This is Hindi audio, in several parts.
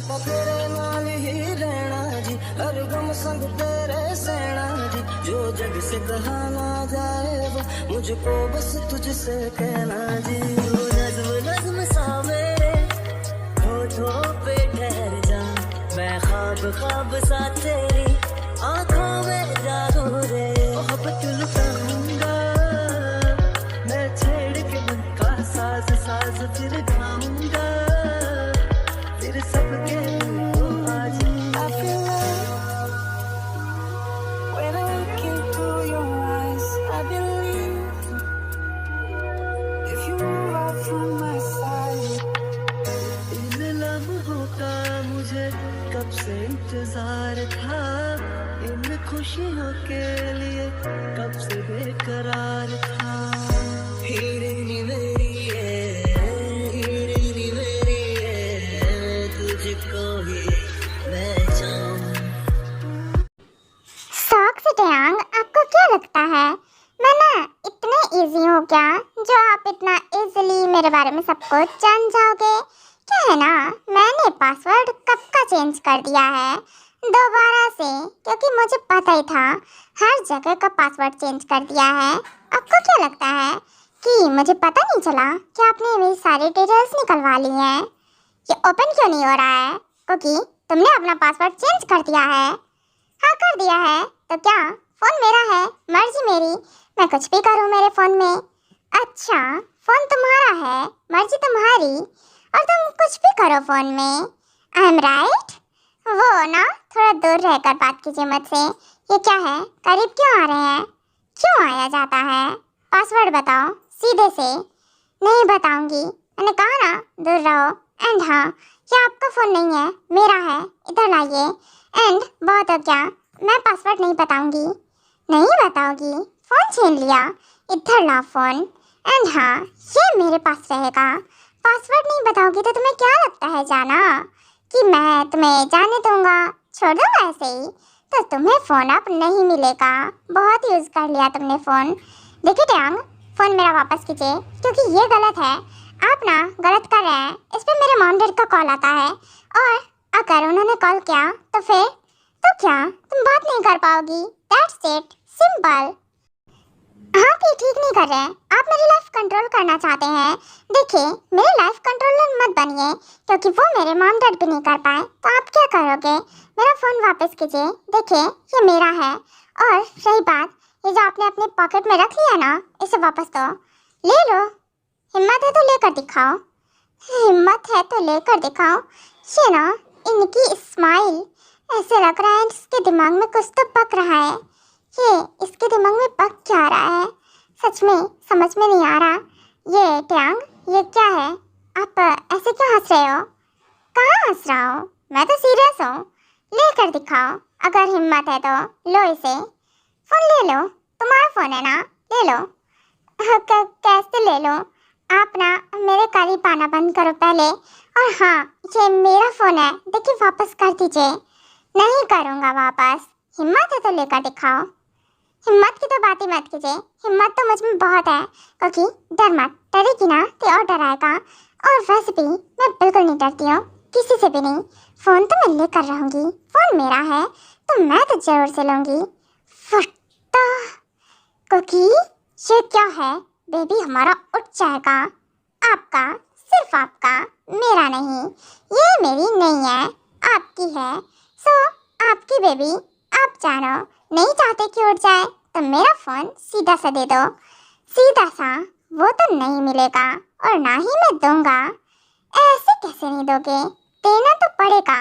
ਆਪਾਂ ਤੇਰੇ ਨਾਲ ਹੀ ਰਹਿਣਾ ਜੀ, हर गम संग तेरे सहना जी, जो जग से कहा ना जाए वो मुझको बस तुझसे कहना जी। वो नज्म नज्म सा मेरे होठों पे ठहर जा, मैं ख्वाब ख्वाब सा तेरी आंखों में जागू रे। मोहब्बत लुटाऊंगा मैं छेड़ के मन का साज साज, फिर गाऊंगा फिर सबके दिल को आज। I feel when I look into your eyes, I believe if you move out from my side। इन लम्हों का मुझे कब से इंतजार था, इन खुशियों के लिए कब से बेकरार था। हीरे मेरी है, हीरे मेरी है, तुझको ही मैं चाहूं। शौक से टयांग, आपको क्या लगता है मैं ना इतने इजी हूँ क्या जो आप इतना इजीली मेरे बारे में सब कुछ जान जाओगे? क्या है ना, मैंने पासवर्ड कब का चेंज कर दिया है दोबारा से, क्योंकि मुझे पता ही था हर जगह का पासवर्ड चेंज कर दिया है। आपको क्या लगता है कि मुझे पता नहीं चला कि आपने मेरी सारी डिटेल्स निकलवा ली हैं? ये ओपन क्यों नहीं हो रहा है? क्योंकि तुमने अपना पासवर्ड चेंज कर दिया है। हाँ, कर दिया है तो क्या, फ़ोन मेरा है, मर्जी मेरी, मैं कुछ भी करूँ मेरे फ़ोन में। अच्छा, फ़ोन तुम्हारा है, मर्जी तुम्हारी, और तुम कुछ भी करो फ़ोन में। I am right? वो ना, थोड़ा दूर रहकर बात कीजिए मुझसे। ये क्या है, करीब क्यों आ रहे हैं? क्यों आया जाता है? पासवर्ड बताओ सीधे से। नहीं बताऊंगी, मैंने कहा ना, दूर रहो। एंड हाँ, ये आपका फ़ोन नहीं है, मेरा है, इधर लाइए। एंड बहुत हो गया, मैं पासवर्ड नहीं बताऊंगी। नहीं बताओगी? फ़ोन छीन लिया, इधर ला फ़ोन। एंड हाँ, ये मेरे पास रहेगा। पासवर्ड नहीं बताओगी तो तुम्हें क्या लगता है जाना कि मैं तुम्हें जाने दूंगा, छोड़ दूंगा ऐसे ही? तो तुम्हें फ़ोन अब नहीं मिलेगा, बहुत यूज़ कर लिया तुमने फ़ोन। देखिए टयांग, फ़ोन मेरा वापस कीजिए, क्योंकि ये गलत है। आप ना गलत कर रहे हैं। इस पर मेरे मॉम डैड का कॉल आता है, और अगर उन्होंने कॉल किया तो फिर तो क्या तुम बात नहीं कर पाओगी? That's it, simple. आप ये ठीक नहीं कर रहे हैं, आप मेरी लाइफ कंट्रोल करना चाहते हैं। देखिए, मेरे लाइफ कंट्रोलर मत बनिए, क्योंकि वो मेरे मॉम डैड भी नहीं कर पाए तो आप क्या करोगे? मेरा फ़ोन वापस कीजिए। देखिए, ये मेरा है। और रही बात, ये जो आपने अपने पॉकेट में रख लिया ना, इसे वापस दो। ले लो, हिम्मत है तो लेकर दिखाओ, हिम्मत है तो लेकर दिखाओ। ये ना, इनकी स्माइल, ऐसे लग रहा है इसके दिमाग में कुछ तो पक रहा है। ये इसके दिमाग में पक क्या रहा है, सच में समझ में नहीं आ रहा। ये टयांग, ये क्या है? आप ऐसे क्यों हंस रहे हो? कहाँ हंस रहा हूँ? मैं तो सीरियस हूँ। लेकर दिखाओ, अगर हिम्मत है तो। लो इसे, फ़ोन ले लो, तुम्हारा फ़ोन है ना, ले लो। कैसे ले लो? आप ना मेरे करीब आना बंद करो पहले। और हाँ, ये मेरा फ़ोन है, देखिए वापस कर दीजिए। नहीं करूँगा वापस। हिम्मत है तो लेकर दिखाओ। हिम्मत की तो बात ही मत कीजिए, हिम्मत तो मुझ में बहुत है, क्योंकि डर मत, डरेगी ना तो और डर आएगा। और वैसे भी मैं बिल्कुल नहीं डरती हूँ, किसी से भी नहीं। फ़ोन तो मैं लेकर रहूँगी, फ़ोन मेरा है तो मैं तो ज़रूर से लूँगी। फटता क्योंकि ये क्या है, बेबी हमारा उठ जाएगा। आपका, सिर्फ आपका, मेरा नहीं। ये मेरी नहीं है, आपकी है। सो आपकी बेबी, आप जानो। नहीं चाहते कि उठ जाए तो मेरा फ़ोन सीधा सा दे दो। सीधा सा वो तो नहीं मिलेगा, और ना ही मैं दूंगा। ऐसे कैसे नहीं दोगे? देना तो पड़ेगा।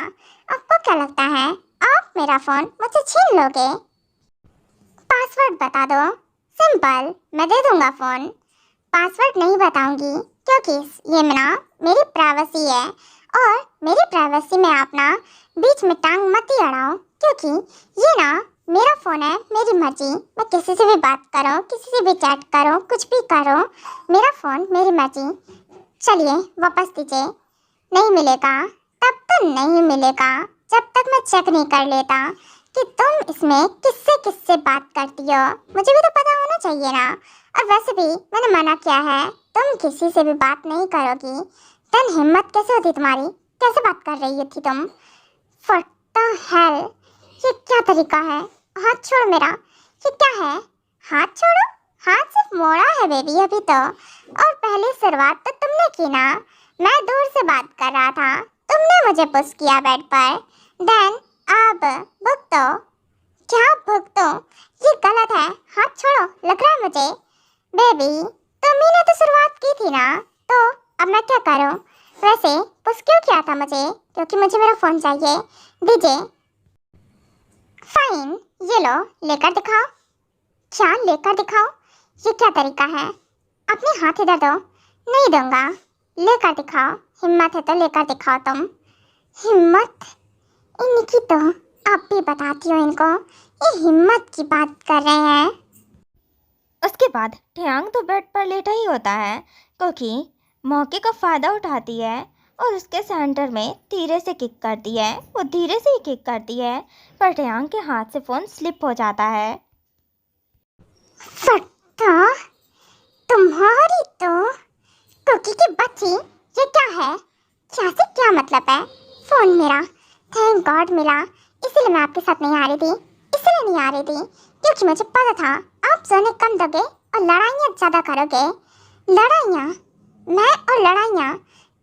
आपको क्या लगता है आप मेरा फ़ोन मुझसे छीन लोगे? पासवर्ड बता दो, सिंपल, मैं दे दूंगा फ़ोन। पासवर्ड नहीं बताऊंगी, क्योंकि ये ना मेरी प्राइवेसी है, और मेरी प्राइवेसी में आप ना बीच में टांग मत ही अड़ाओ, क्योंकि ये ना मेरा फ़ोन है, मेरी मर्जी। मैं किसी से भी बात करूँ, किसी से भी चैट करूँ, कुछ भी करूँ, मेरा फ़ोन मेरी मर्जी। चलिए वापस दीजिए। नहीं मिलेगा, तब तो नहीं मिलेगा जब तक मैं चेक नहीं कर लेता कि तुम इसमें किससे किससे बात करती हो। मुझे भी तो पता होना चाहिए ना। और वैसे भी मैंने मना किया है, तुम किसी से भी बात नहीं करोगी। देन हिम्मत कैसे होती तुम्हारी कैसे बात कर रही थी तुम? What the hell? ये क्या तरीका है? हाथ छोड़ो मेरा। ये क्या है? हाथ छोड़ो। हाथ सिर्फ मोड़ा है बेबी अभी तो, और पहली शुरुआत तो तुमने की ना। मैं दूर से बात कर रहा था, तुमने मुझे पुश किया बेड पर। देन अब भुगतो। क्या भुगतो? ये गलत है, हाथ छोड़ो। लग रहा है मुझे बेबी तुम्ही ने तो शुरुआत की थी ना, तो अब मैं क्या करूं? वैसे पुश क्यों किया था मुझे? क्योंकि मुझे मेरा फोन चाहिए। दीजिए। फाइन, ये लो, लेकर दिखाओ। क्या लेकर दिखाओ? ये क्या तरीका है? अपने हाथ इधर दो। नहीं दूंगा। लेकर दिखाओ। हिम्मत है तो लेकर दिखाओ तुम। हिम्मत? इनकी तो आप भी बताती हो इनको, ये हिम्मत की बात कर रहे हैं। उसके बाद ठियांग तो बेड पर लेटा ही होता है, क्योंकि मौके का फ़ायदा उठाती है और उसके सेंटर में धीरे से किक करती है। वो धीरे से ही किक करती है, पर ठियांग के हाथ से फ़ोन स्लिप हो जाता है। फट्टा, तुम्हारी तो कुकी की बच्ची, ये क्या है? क्या से क्या मतलब है? फोन मेरा, थैंक गॉड मिला। इसीलिए मैं आपके साथ नहीं आ रही थी, इसलिए नहीं आ रही थी क्योंकि मुझे पता था आप सोने कम दोगे और लड़ाइयाँ ज़्यादा करोगे। लड़ाइयाँ? मैं और लड़ाइयाँ?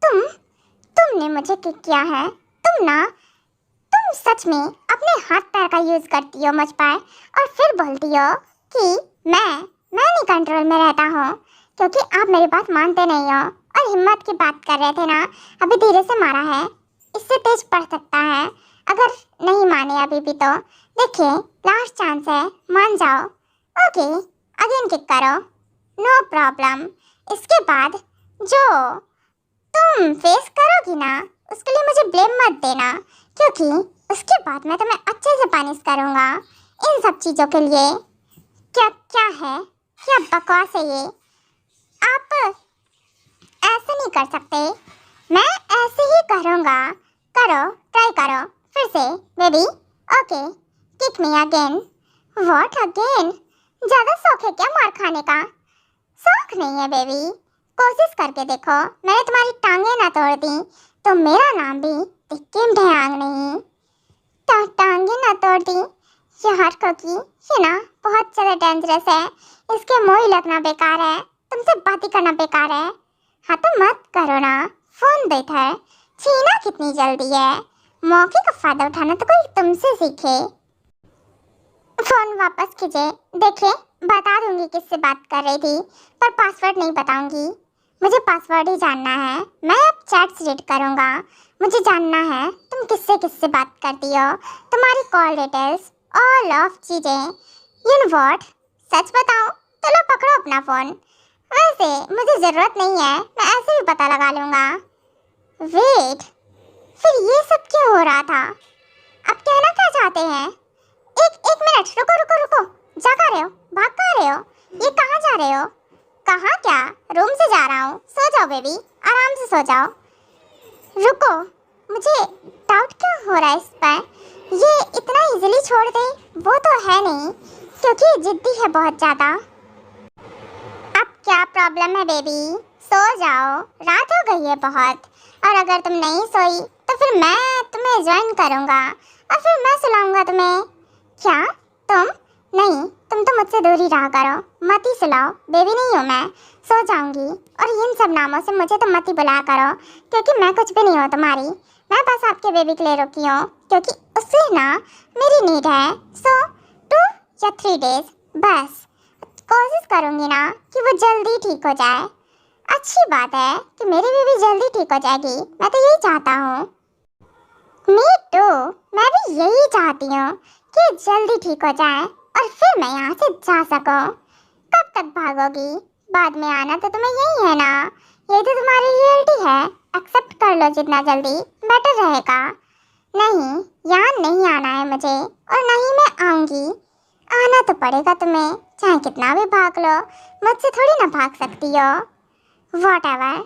तुमने मुझे किक किया है। तुम सच में अपने हाथ पैर का यूज़ करती हो मुझ पर, और फिर बोलती हो कि मैं नहीं कंट्रोल में रहता हूँ, क्योंकि आप मेरी बात मानते नहीं हो। और हिम्मत की बात कर रहे थे ना, अभी धीरे से मारा है, इससे तेज पड़ सकता है। अगर नहीं माने अभी भी तो देखिए, लास्ट चांस है, मान जाओ। ओके, अगेन किक करो, नो प्रॉब्लम। इसके बाद जो तुम फेस करोगी ना, उसके लिए मुझे ब्लेम मत देना, क्योंकि उसके बाद मैं तुम्हें अच्छे से पनिश करूँगा इन सब चीज़ों के लिए। क्या है? क्या बकवास है ये? आप ऐसे नहीं कर सकते। मैं ऐसे ही करूँगा। करो, ट्राई करो फिर से baby. Okay, kick me again. What again? ज़्यादा शौक है क्या मार खाने का? शौक नहीं है बेबी, कोशिश करके देखो। मैंने तुम्हारी टांगें ना तोड़ दी तो मेरा नाम भी टिक्किम ढयांग नहीं। टांगें ना तोड़ दी यार, क्योंकि ये ना बहुत ज़्यादा डेंजरस है, इसके मुँह ही लगना बेकार है, तुमसे बात ही करना बेकार है। हाँ तो मत करो ना, फोन देता है, छीना कितनी जल्दी है। मौके का फायदा उठाना तो कोई तुमसे सीखे। फोन वापस कीजिए। देखिए, बता दूंगी किससे बात कर रही थी, पर पासवर्ड नहीं बताऊंगी। मुझे पासवर्ड ही जानना है। मैं अब चैट्स रीड करूंगा। मुझे जानना है तुम किससे किससे बात करती हो, तुम्हारी कॉल डिटेल्स, ऑल ऑफ चीज़ें। यू नो व्हाट, सच बताओ तो लो पकड़ो अपना फ़ोन। वैसे मुझे ज़रूरत नहीं है, मैं ऐसे भी पता लगा लूँगा। वेट, फिर ये सब क्यों हो रहा था? अब कहना क्या चाहते हैं? एक मिनट, रुको। जा कहाँ रहे हो? भाग कहाँ रहे हो? ये कहाँ जा रहे हो? कहाँ क्या? रूम से जा रहा हूँ। सो जाओ बेबी, आराम से सो जाओ। रुको, मुझे डाउट क्यों हो रहा है इस पर? ये इतना इजीली छोड़ दे वो तो है नहीं, क्योंकि जिद्दी है बहुत ज़्यादा। अब क्या प्रॉब्लम है बेबी? सो जाओ, रात हो गई है बहुत, और अगर तुम नहीं सोई तो फिर मैं तुम्हें ज्वाइन करूँगा और फिर मैं सुलाऊँगा तुम्हें। क्या? तुम? नहीं, तुम तो मुझसे दूर ही रहा करो, मत ही सुलाओ। बेबी नहीं हूँ मैं, सो जाऊँगी। और इन सब नामों से मुझे तो मत ही बुलाया करो, क्योंकि मैं कुछ भी नहीं हूँ तुम्हारी। मैं बस आपके बेबी के लिए रुकी हूँ, क्योंकि उससे ना मेरी नीड है। सो 2 या 3 डेज बस। कोशिश करूँगी ना कि वो जल्दी ठीक हो जाए। अच्छी बात है कि मेरी बेबी जल्दी ठीक हो जाएगी, मैं तो यही चाहता हूँ। मी टू, मैं भी यही चाहती हूँ कि जल्दी ठीक हो जाए और फिर मैं यहाँ से जा सकूँ। कब तक भागोगी? बाद में आना तो तुम्हें यही है ना, ये तो तुम्हारी रियलिटी है। एक्सेप्ट कर लो जितना जल्दी बेटर रहेगा। नहीं, यहाँ नहीं आना है मुझे, और नहीं मैं आऊँगी। आना तो पड़ेगा तुम्हें, चाहे कितना भी भाग लो, मुझसे थोड़ी ना भाग सकती हो। व्हाटएवर,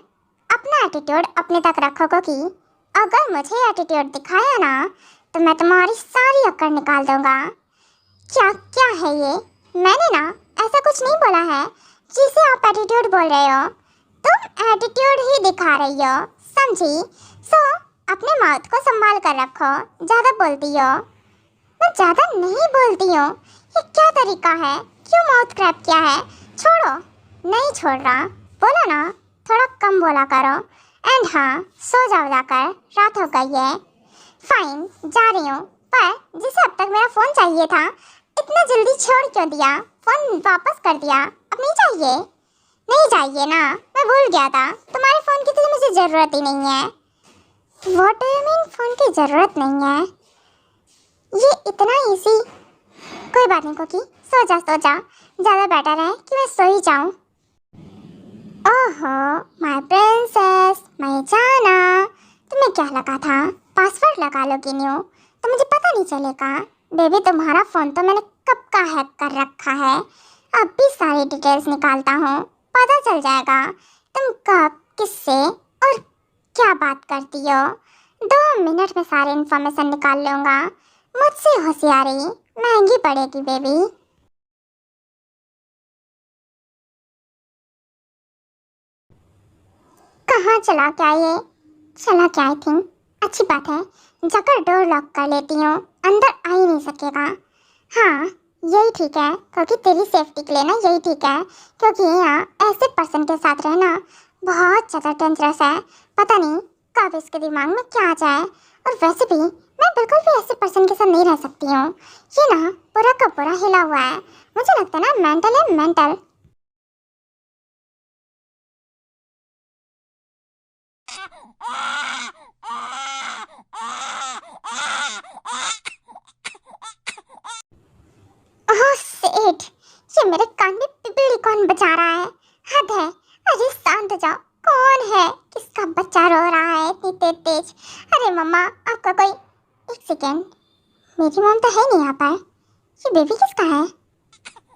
अपना एटीट्यूड अपने तक रखोगी। अगर मुझे एटीट्यूड दिखाया ना तो मैं तुम्हारी सारी अक्कड़ निकाल दूंगा। क्या है ये? मैंने ना ऐसा कुछ नहीं बोला है जिसे आप एटीट्यूड बोल रहे हो। तुम एटीट्यूड ही दिखा रही हो, समझी? सो अपने माउथ को संभाल कर रखो, ज़्यादा बोलती हो। मैं ज़्यादा नहीं बोलती हूँ। ये क्या तरीका है? क्यों माउथ क्रैप किया है? छोड़ो। नहीं छोड़ रहा। बोलो ना, थोड़ा कम बोला करो। एंड हाँ, सो जाओ जाकर, रात हो गई है। फाइन, जा रही हूँ। पर जिसे अब तक मेरा फ़ोन चाहिए था, इतना जल्दी छोड़ क्यों दिया? फ़ोन वापस कर दिया। अब नहीं चाहिए? नहीं चाहिए ना, मैं भूल गया था। तुम्हारे फ़ोन की तो मुझे ज़रूरत ही नहीं है। What do you mean phone की ज़रूरत नहीं है? ये इतना इजी? कोई बात नहीं कोकी, सो जा सो जा। ज़्यादा बेटर है कि मैं सो ही जाऊँ। ओहो माय प्रिंसेस, मैं जाना। तुम्हें क्या लगा था पासवर्ड लगा लोगी न्यू तो मुझे पता नहीं चलेगा? बेबी तुम्हारा फ़ोन तो मैंने कब का हैक कर रखा है। अब भी सारी डिटेल्स निकालता हूँ, पता चल जाएगा तुम कब किससे और क्या बात करती हो। 2 मिनट में सारी इन्फॉर्मेशन निकाल लूँगा। मुझसे होशियारी महंगी पड़ेगी बेबी। कहाँ चला क्या ये? चला क्या? आई थिंक अच्छी बात है, जाकर डोर लॉक कर लेती हूँ, अंदर आ ही नहीं सकेगा। हाँ यही ठीक है, क्योंकि तेरी सेफ्टी के लिए ना यही ठीक है। क्योंकि यहाँ ऐसे पर्सन के साथ रहना बहुत ज़्यादा डेंजरस है। पता नहीं कब इसके दिमाग में क्या आ जाए। और वैसे भी मैं बिल्कुल भी ऐसे पर्सन के साथ नहीं रह सकती हूँ। ये ना पूरा का पूरा हिला हुआ है, मुझे लगता है ना मेंटल है, मेंटल। ओह सेठ, ये मेरे कान में पिपीली कौन बजा रहा है? हद है। अरे शांत हो जाओ। कौन है? किसका बच्चा रो रहा है इतनी तेज तेज? अरे मम्मा आपका कोई। एक सेकेंड, मेरी मॉम तो है नहीं यहाँ पर। ये बेबी किसका है?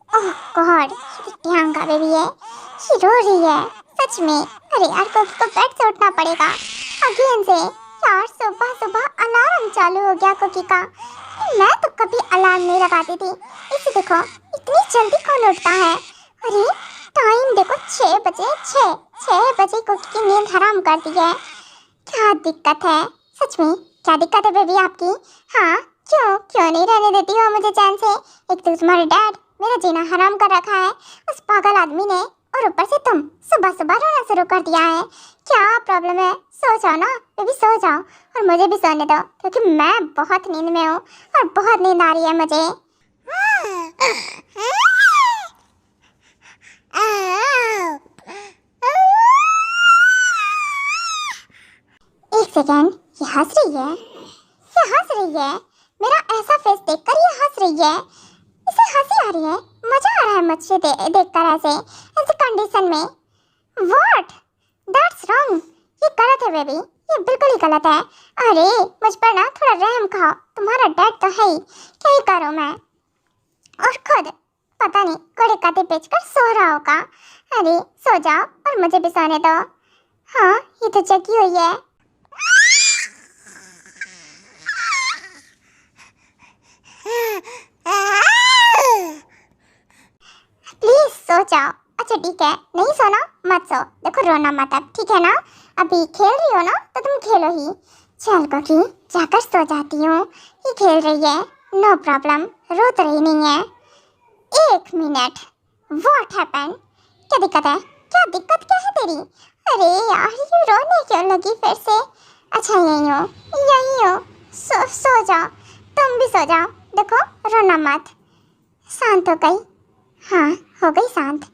ओह गॉड, ये टियांग का बेबी है। ये रो रही है सच में। अरे यार कोकी को बेड से उठना पड़ेगा अगेन से। यार सुबह सुबह अलार्म चालू हो गया कोकी का। मैं तो कभी अलार्म नहीं लगाती थी। इसे देखो, इतनी जल्दी कौन उठता है? अरे टाइम देखो, 6 बजे। 6 बजे कोकी की नींद हराम कर दी है। क्या दिक्कत है? सच में क्या दिक्कत है बेबी आपकी? हाँ क्यों नहीं रहने देती हो मुझे चैन से? एक तो तुम्हारे डैड मेरा जीना हराम कर रखा है उस पागल आदमी ने, और ऊपर से तुम सुबह सुबह रोना शुरू कर दिया है। क्या प्रॉब्लम है? सो जाओ ना बेबी, सो जाओ। और मुझे भी सोने दो, क्योंकि मैं बहुत नींद में हूँ और बहुत नींद आ रही है मुझे। एक सेकेंड, ये हंस रही है? ये हंस रही है? मेरा ऐसा फेस देखकर ये हंस रही है? इसे हंसी आ रही है? मजा आ रहा है मुझे देखकर ऐसे कंडीशन में? व्हाट? That's wrong. ये गलत है बेबी, ये बिल्कुल ही गलत है। अरे मुझ पर ना थोड़ा रहम खाओ, तुम्हारा डैड तो है ही, क्या ही करूँ मैं? और खुद पता नहीं घोड़े का बेचकर सो रहा होगा। अरे सो जाओ और मुझे भी सोने दो। हाँ ये तो जगी हुई है। प्लीज सो जाओ। अच्छा ठीक है, नहीं सोना मत सो। देखो रोना मत अब, ठीक है ना? अभी खेल रही हो ना तो तुम खेलो ही। चल कोकी जाकर सो जाती हूँ, ये खेल रही है, नो प्रॉब्लम, रो तो रही नहीं है। 1 मिनट, व्हाट हैपेंड? क्या दिक्कत है? क्या दिक्कत क्या है तेरी? अरे यार ये रोने क्यों लगी फिर से? अच्छा यही हो। सो जाओ, तुम भी सो जाओ। देखो रोना मत। शांत हो गई? हाँ हो गई शांत।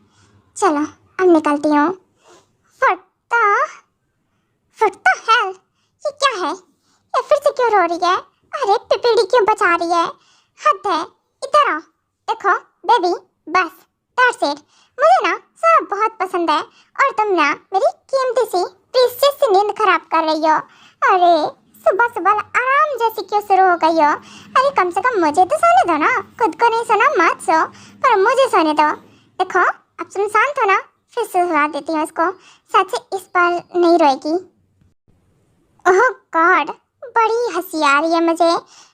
चलो अब निकलती हूँ। फटता हेल, ये क्या है? ये फिर से क्यों रो रही है? अरे पिपीड़ी क्यों बचा रही है? हद है। इधर आओ, देखो बेबी, बस दैट्स इट। मुझे ना सोना बहुत पसंद है और तुम ना मेरी कीमती सी प्रीशियस सी नींद खराब कर रही हो। अरे सुबह सुबह आराम जैसी क्यों शुरू हो गई हो? अरे कम से कम मुझे तो सोने दो ना, खुद को नहीं सोना मत सो, पर मुझे सोने दो। देखो अब तुम शांत हो ना, फिर से सुला देती हूँ इसको, शायद से इस बार नहीं रोएगी। ओह गॉड, बड़ी हंसी आ रही है मुझे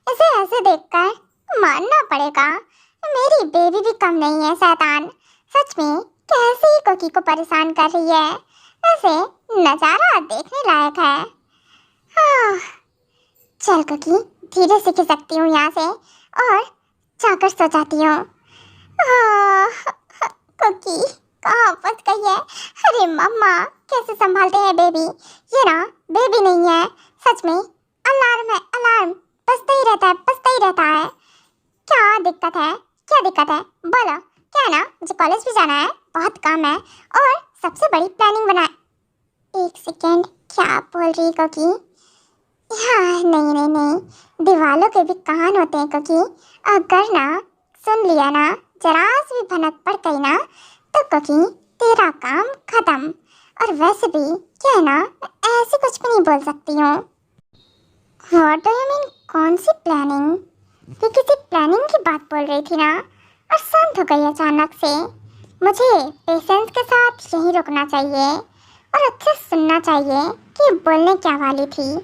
इसे ऐसे देखकर। मानना पड़ेगा मेरी बेबी भी कम नहीं है शैतान। सच में कैसे ही कोकी को परेशान कर रही है। वैसे नज़ारा देखने लायक है। हाँ, चल कुकी, धीरे से खिसकती हूँ यहाँ से और जाकर सो जाती हूँ। कुकी कहाँ फंस गई है? अरे मम्मा, कैसे संभालते हैं बेबी? ये ना बेबी नहीं है, सच में अलार्म है, अलार्म बजता ही रहता है, बजता ही रहता है। क्या दिक्कत है? क्या दिक्कत है? बोलो, क्या है ना? मुझे कॉलेज भी जाना है, बहुत काम है और सबसे बड़ी प्लानिंग बना। एक सेकेंड, क्या बोल रही कुकी? हाँ, नहीं नहीं नहीं, दीवालों के भी कान होते हैं कुकी। अगर ना सुन लिया ना, जरा सी भी भनक पड़ गई ना, तो कुकी तेरा काम खत्म। और वैसे भी क्या है ना, मैं ऐसे कुछ भी नहीं बोल सकती हूँ। What do you mean? कौन सी प्लानिंग? तू किसी प्लानिंग की बात बोल रही थी ना, और शांत हो गई अचानक से। मुझे पेशेंस के साथ यहीं रुकना चाहिए और अच्छे सुनना चाहिए कि बोलने क्या वाली थी।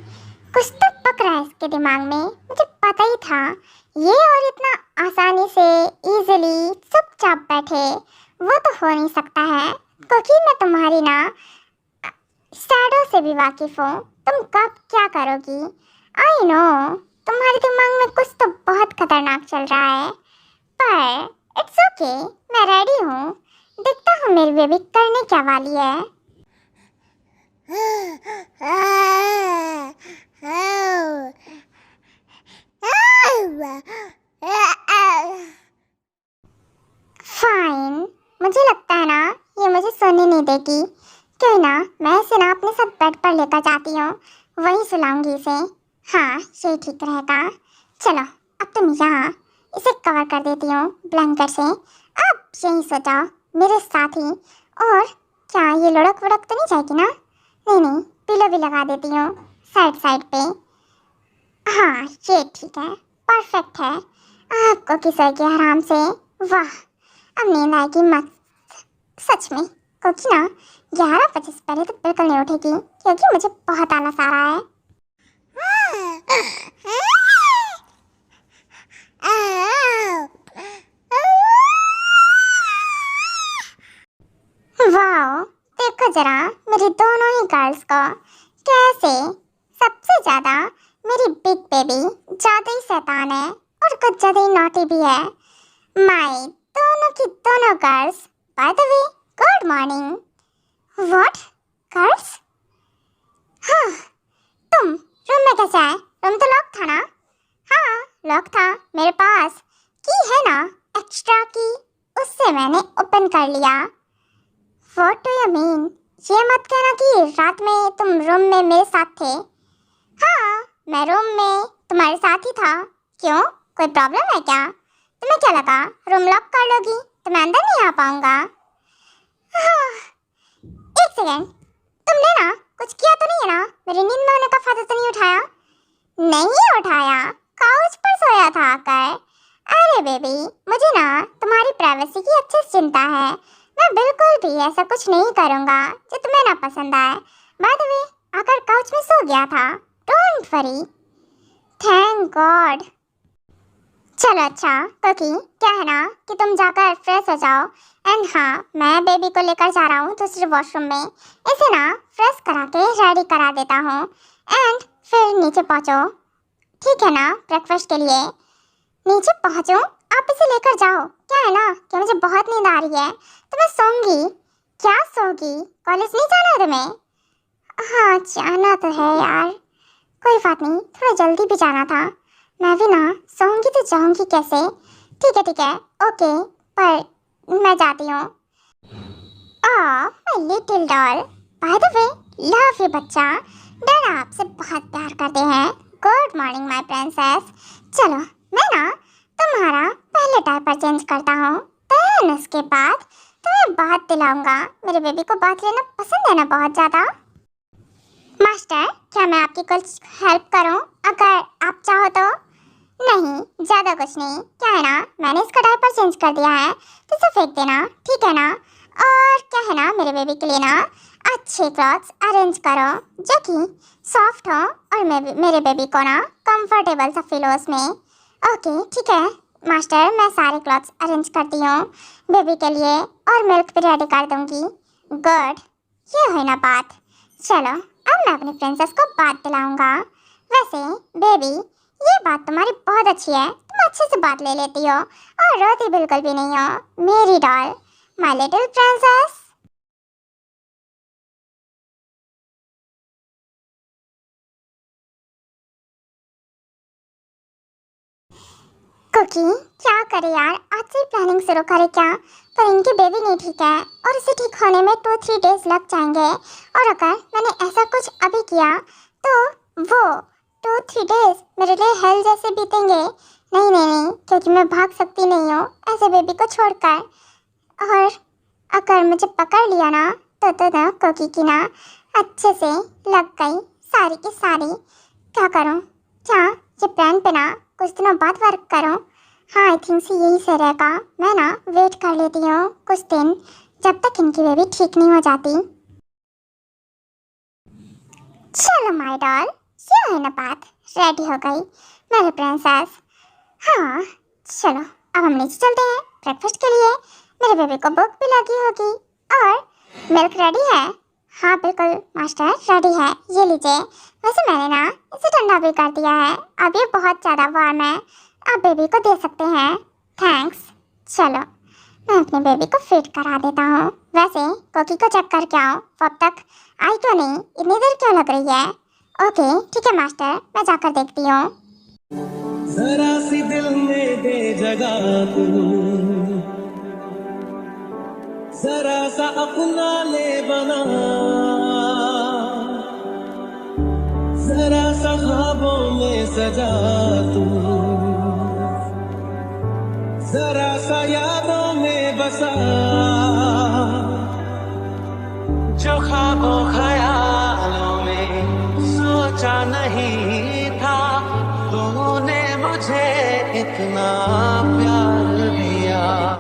कुछ तो पक रहा है इसके दिमाग में, मुझे पता ही था ये। और इतना आसानी से इजीली चुपचाप बैठे वो तो हो नहीं सकता है, क्योंकि मैं तुम्हारी ना शैडो से भी वाकिफ हूँ। तुम कब क्या करोगी आई नो। तुम्हारे दिमाग में कुछ तो बहुत खतरनाक चल रहा है, पर इट्स ओके, मैं रेडी हूँ। देखता हूँ मेरी बेबी करने क्या वाली है। फाइन, मुझे लगता है ना ये मुझे सोने नहीं देगी। क्यों ना मैं इसे ना अपने साथ बेड पर लेकर जाती हूँ, वहीं सुलाऊंगी इसे। हाँ, ये ठीक रहेगा। चलो अब तुम यहाँ इसे कवर कर देती हूँ ब्लैंकेट से। अब यहीं सो जाओ मेरे साथ ही। और क्या ये लुढ़क वुढ़क तो नहीं जाएगी ना? नहीं नहीं, पिलो भी लगा देती हूँ साइड साइड पे। हाँ, ये ठीक है, परफेक्ट है। आपको किसोगी आराम से। वाह, अब नींद आएगी मत। सच में क्योंकि ना 11 बजे से पहले तो बिल्कुल नहीं उठेगी, क्योंकि मुझे बहुत आलस आ रहा है। वाओ, देखो जरा मेरी दोनों ही गर्ल्स को कैसे। सबसे ज्यादा मेरी बिग बेबी ज्यादा ही शैतान है और कुछ ज्यादा ही नॉटी भी है। माय दोनों की दोनों girls, by the way good morning. What girls? हाँ, तुम रूम में कैसे आए? रूम तो लॉक था ना? हाँ, लॉक था, मेरे पास की है ना एक्स्ट्रा की, उससे मैंने ओपन कर लिया। What do you mean? ये मत कहना कि रात में तुम रूम में मेरे साथ थे। हाँ, मैं रूम में तुम्हारे साथ ही था। क्यों, कोई प्रॉब्लम है क्या? तुम्हें क्या लगा रूम लॉक कर लोगी तो मैं अंदर नहीं आ पाऊंगा? हाँ, एक सेकेंड, तुमने ना कुछ किया तो नहीं है ना? मेरी नींद में होने का फायदा तो नहीं उठाया? नहीं उठाया, काउच पर सोया था आकर। अरे बेबी, मुझे ना तुम्हारी प्राइवेसी की अच्छी चिंता है। मैं बिल्कुल भी ऐसा कुछ नहीं करूँगा जो तुम्हें ना पसंद आए। बाय द वे, आकर काउच में सो गया था, डोंट वरी। Thank God. चलो अच्छा, क्योंकि क्या है ना कि तुम जाकर फ्रेश हो जाओ। एंड हाँ, मैं बेबी को लेकर जा रहा हूँ दूसरे वॉशरूम में। इसे ना फ्रेश करा के रेडी करा देता हूँ एंड फिर नीचे पहुँचो, ठीक है ना? ब्रेकफास्ट के लिए नीचे पहुँचो, आप इसे लेकर जाओ। क्या है ना कि मुझे बहुत नींद आ रही है तो मैं सोऊंगी। क्या सोगी? कॉलेज नहीं जाना है तुम्हें? हाँ, जाना तो है यार, कोई बात नहीं, थोड़ा जल्दी भी जाना था। मैं भी ना सोऊंगी तो जाऊंगी कैसे? ठीक है, ओके, पर मैं जाती हूँ। My little doll, by the way love you बच्चा, डैड आपसे बहुत प्यार करते हैं। Good morning my princess. चलो मैं ना तुम्हारा पहले डायपर चेंज करता हूँ, देन उसके बाद तुम्हें बात दिलाऊंगा। मेरे बेबी को बात लेना पसंद है ना बहुत ज़्यादा। मास्टर, क्या मैं आपकी कुछ हेल्प करूँ अगर आप चाहो तो? नहीं, ज़्यादा कुछ नहीं। क्या है ना, मैंने इसका डायपर चेंज कर दिया है तो इसे फेंक देना, ठीक है ना? और क्या है ना, मेरे बेबी के लिए ना अच्छे क्लॉथ्स अरेंज करो जो कि सॉफ्ट हो और मेरे बेबी को ना कंफर्टेबल सा फील हो उसमें। ओके ठीक है मास्टर, मैं सारे क्लॉथ्स अरेंज करती हूँ बेबी के लिए और मिल्क भी रेडी कर दूँगी। गुड, ये है ना बात। चलो अब मैं अपनी प्रिंसेस को बात दिलाऊंगा। वैसे बेबी, ये बात तुम्हारी बहुत अच्छी है, तुम अच्छे से बात ले लेती हो और रोती बिल्कुल भी नहीं हो, मेरी doll, my little princess. Cookie, क्या करे यार, आज से प्लानिंग शुरू करे क्या? पर इनकी बेबी नहीं ठीक है और इसे ठीक होने में 2-3 डेज लग जाएंगे, और अगर मैंने ऐसा कुछ अभी किया तो वो 2-3 डेज मेरे लिए हेल जैसे बीतेंगे। नहीं नहीं नहीं, क्योंकि मैं भाग सकती नहीं हूँ ऐसे बेबी को छोड़कर, और अगर मुझे पकड़ लिया ना तो ना कुकी की ना अच्छे से लग गई सारी की सारी। क्या करूँ? क्या ये प्लान पे ना कुछ दिनों बाद वर्क करूँ? हाँ, आई थिंक से यही सही रहेगा। मैं ना वेट कर लेती हूँ कुछ दिन, जब तक इनकी बेबी ठीक नहीं हो जाती। चलो माय डॉल, ये है ना बात, रेडी हो गई मेरी प्रिंसेस। हाँ चलो, अब हम नीचे चलते हैं ब्रेकफास्ट के लिए। मेरे बेबी को भूख भी लगी होगी। और मिल्क रेडी है? हाँ बिल्कुल मास्टर, रेडी है, ये लीजिए। वैसे मैंने ना इसे ठंडा भी कर दिया है, अब ये बहुत ज़्यादा वार्म है, आप बेबी को दे सकते हैं। थैंक्स। चलो मैं अपने बेबी को फीड करा देता हूँ। वैसे कुकी को चेक करके आओ, वो अब तक आई क्यों नहीं, इतनी देर क्यों लग रही है? ओके ठीक है मास्टर, मैं जाकर देखती हूँ। जरा सी दिल में दे जगह तू, जरा सा अपना ले बना, जरा सा ख्वाबों में सजा तू, जरा सा यादों में बसा, जो ख्वाबों ख्यालों में सोचा नहीं था, तूने मुझे इतना प्यार दिया।